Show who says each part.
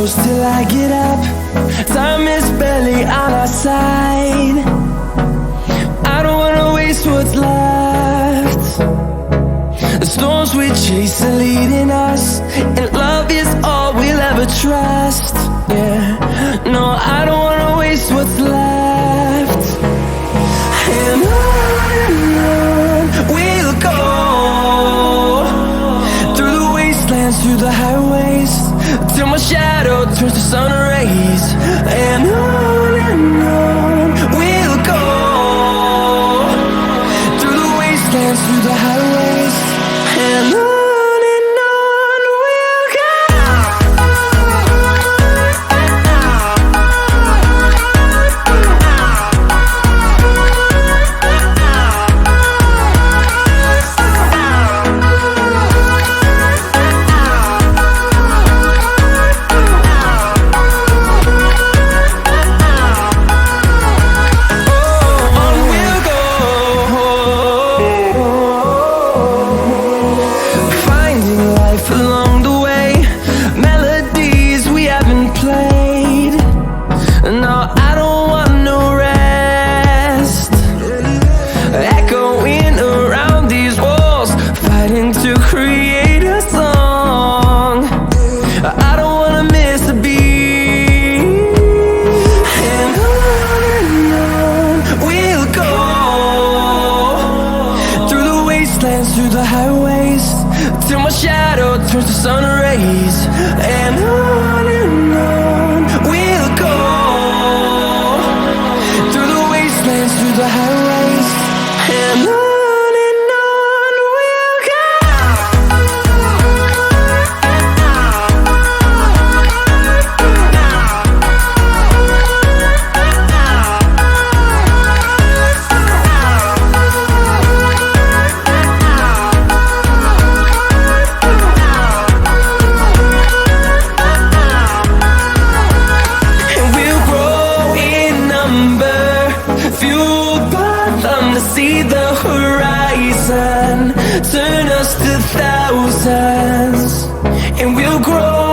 Speaker 1: close till I get up. Time is barely on our side. I don't wanna waste what's left. The storms we chase are leading us, and love is all we'll ever trust. Yeah, no, I don't wanna waste what's left. And on we'll go, through the wastelands, through the highways, till my shadow turns to sun rays. And on we'll go, through the wastelands, through the highways, and on we'll go. Along the way, melodies we haven't played. No, I don't want no rest. Echoing around these walls, fighting to create a song. I don't wanna miss a beat. And on we'll go, through the wastelands, through the highways, till my shadow turns to sun rays. And on we'll go, through the wastelands, through the highways, and on we'll go. Fueled by them to see the horizon, turn us to thousands, and we'll grow